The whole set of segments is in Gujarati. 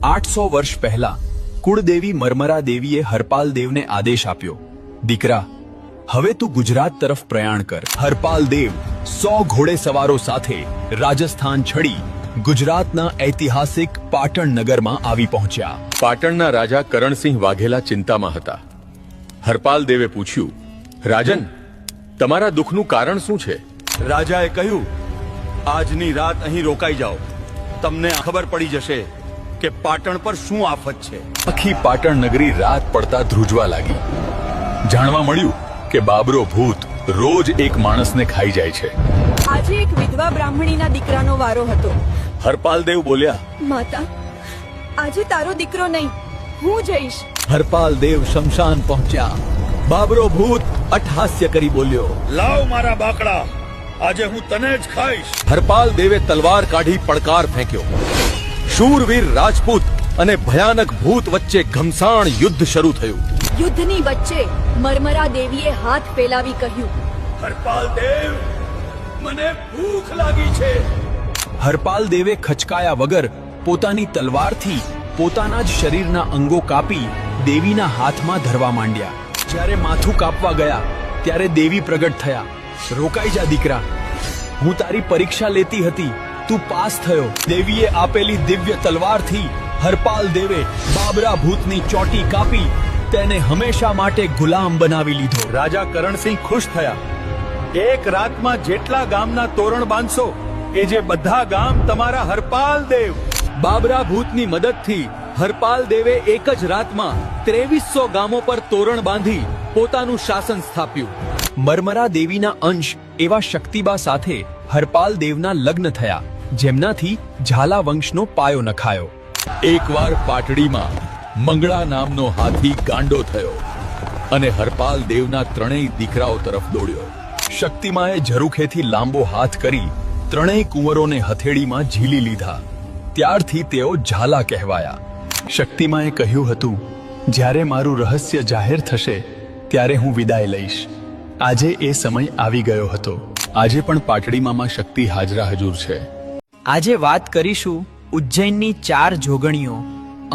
800 વર્ષ પહેલા કુળદેવી મરમરા દેવીએ હરપાલ દેવને આદેશ આપ્યો, દીકરા, હવે તું ગુજરાત તરફ પ્રયાણ કર. હરપાલ દેવ 100 ઘોડેસવારો સાથે રાજસ્થાન છડી ગુજરાતના ઐતિહાસિક પાટણ નગરમાં આવી પહોંચ્યા. પાટણના રાજા કરણસિંહ વાઘેલા ચિંતામાં હતા. હરપાલ દેવે પૂછ્યું, રાજન, તમારા દુઃખનું કારણ શું છે? રાજાએ કહ્યું, આજની રાત અહીં રોકાઈ જાઓ. તમને ખબર પડી જશે કે પાટણ પર શું આફત છે. આખી પાટણ નગરી રાત પડતા ધ્રુજવા લાગી. જાણવા મળ્યું કે બાબરો ભૂત રોજ એક માણસને ખાઈ જાય છે. આજે એક વિધવા બ્રાહ્મણીના દીકરાનો વારો હતો. હરપાલ દેવ બોલ્યા, માતા, આજે તારો દીકરો નહીં, હું જઈશ. હરપાલ દેવ શમશાન પહોંચ્યા. બાબરો ભૂત અટ્ટહાસ્ય કરી બોલ્યો, લાવ મારા બાકડા, આજે હું તને જ ખાઈશ. હરપાલ દેવે તલવાર કાઢી પડકાર ફેંક્યો. શૂરવીર રાજપૂત અને ભયાનક ભૂત વચ્ચે ઘમસાણ યુદ્ધ શરૂ થયું. યુદ્ધની વચ્ચે મરમરા દેવીએ હાથ ફેલાવી કહ્યું, હરપાલ દેવ, મને ભૂખ લાગી છે. હરપાલ દેવે ખચકાયા વગર પોતાની તલવારથી પોતાના જ શરીરના અંગો કાપી દેવીના હાથમાં ધરવા માંડ્યા. જ્યારે માથું કાપવા ગયા ત્યારે દેવી પ્રગટ થયા. રોકાઈ જા દીકરા, હું તારી પરીક્ષા લેતી હતી, તું પાસ થયો. દેવીએ આપેલી દિવ્ય તલવારથી હરપાલ દેવે બાબરા ભૂતની ચોટી કાપી તેને હંમેશા માટે ગુલામ બનાવી લીધો. રાજા કરણસિંહ ખુશ થયા. એક રાતમાં જેટલા ગામના તોરણ બાંધશો એ જે બધા ગામ તમારા. હરપાલ દેવ બાબરા ભૂતની મદદથી હરપાલ દેવે એક જ રાતમાં 2300 ગામો પર તોરણ બાંધી પોતાનું શાસન સ્થાપ્યું. મરમરા દેવીના અંશ એવા શક્તિબા સાથે હરપાલ દેવના લગ્ન થયા, જેમનાથી ઝાલા વંશનો પાયો નખાયો. એકવાર પાટડીમાં મંગળા નામનો હાથી ગાંડો થયો અને હરપાલ દેવના ત્રણેય દીકરાઓ તરફ દોડ્યો. શક્તિમાએ ઝરૂખેથી લાંબો હાથ કરી ત્રણેય કુંવરોને હથેળીમાં ઝીલી લીધા. ત્યારથી તેઓ ઝાલા કહેવાયા. શક્તિમાએ કહ્યું હતું, જ્યારે મારું રહસ્ય જાહેર થશે ત્યારે હું વિદાય લઈશ. આજે એ સમય આવી ગયો હતો. આજે પણ પાટડીમાં શક્તિ હાજરા હજુર છે. આજે વાત કરીશું ઉજ્જૈનની 4 જોગણીઓ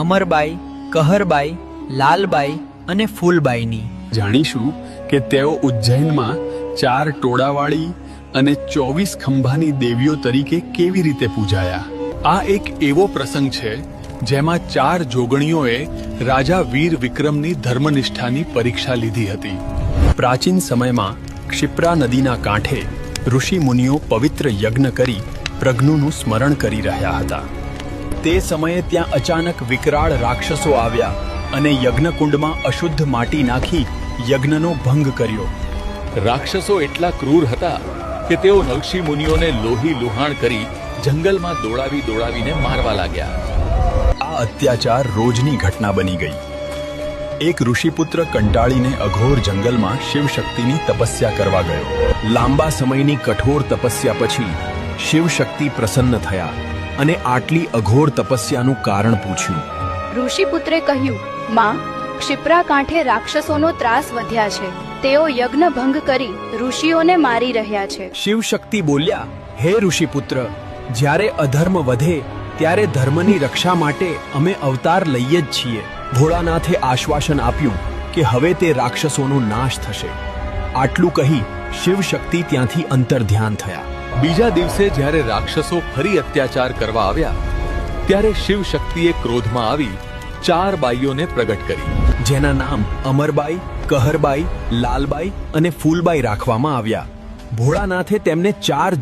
અમરબાઈ, કહરબાઈ, લાલબાઈ અને ફૂલબાઈની. જાણીશું કે તેઓ ઉજ્જૈનમાં 4 ટોળાવાળી અને 24 ખંભાની દેવીઓ તરીકે કેવી રીતે પૂજાયા. આ એક એવો પ્રસંગ છે જેમાં 4 જોગણીઓએ રાજા વીર વિક્રમની ધર્મનિષ્ઠાની પરીક્ષા લીધી હતી. પ્રાચીન સમયમાં ક્ષિપ્રા નદીના કાંઠે ઋષિ મુનિઓ પવિત્ર યજ્ઞ કરી પ્રજ્ઞનું સ્મરણ કરી રહ્યા હતા. તે સમયે ત્યાં અચાનક વિકરાળ રાક્ષસો આવ્યા અને યજ્ઞકુંડમાં અશુદ્ધ માટી નાખી યજ્ઞનો ભંગ કર્યો. રાક્ષસો એટલા ક્રૂર હતા કે તેઓ ઋષિ મુનિઓને લોહી લુહાણ કરી જંગલમાં દોડાવીને મારવા લાગ્યા. આ અત્યાચાર રોજની ઘટના બની ગઈ. એક ઋષિપુત્ર કંટાળીને અઘોર જંગલમાં શિવશક્તિની તપસ્યા કરવા ગયો. લાંબા સમયની કઠોર તપસ્યા પછી શિવશક્તિ પ્રસન્ન થયા અને આટલી અઘોર તપસ્યાનું કારણ પૂછ્યું. ઋષિપુત્રે કહ્યું, માં, ક્ષિપ્રા કાંઠે રાક્ષસોનો ત્રાસ વધ્યા છે. તેઓ યજ્ઞ ભંગ કરી ઋષિઓને મારી રહ્યા છે. શિવશક્તિ બોલ્યા, હે ઋષિપુત્ર, જ્યારે અધર્મ વધે ત્યારે ધર્મની રક્ષા માટે અમે અવતાર લઈએ જ છીએ. ભોળાનાથે આશ્વાસન આપ્યું કે હવે તે રાક્ષસોનો નાશ થશે. આટલું કહી શિવશક્તિ ત્યાંથી અંતર્ધ્યાન થયા. બીજા દિવસે જ્યારે રાક્ષસો ફરી અત્યાચાર કરવા આવ્યા ત્યારે શિવશક્તિએ ક્રોધમાં આવી 4 બાઈઓને પ્રગટ કરી, જેના નામ અમરબાઈ, કહરબાઈ, લાલબાઈ અને ફૂલબાઈ રાખવામાં આવ્યા. ભોળાનાથે તેમને 4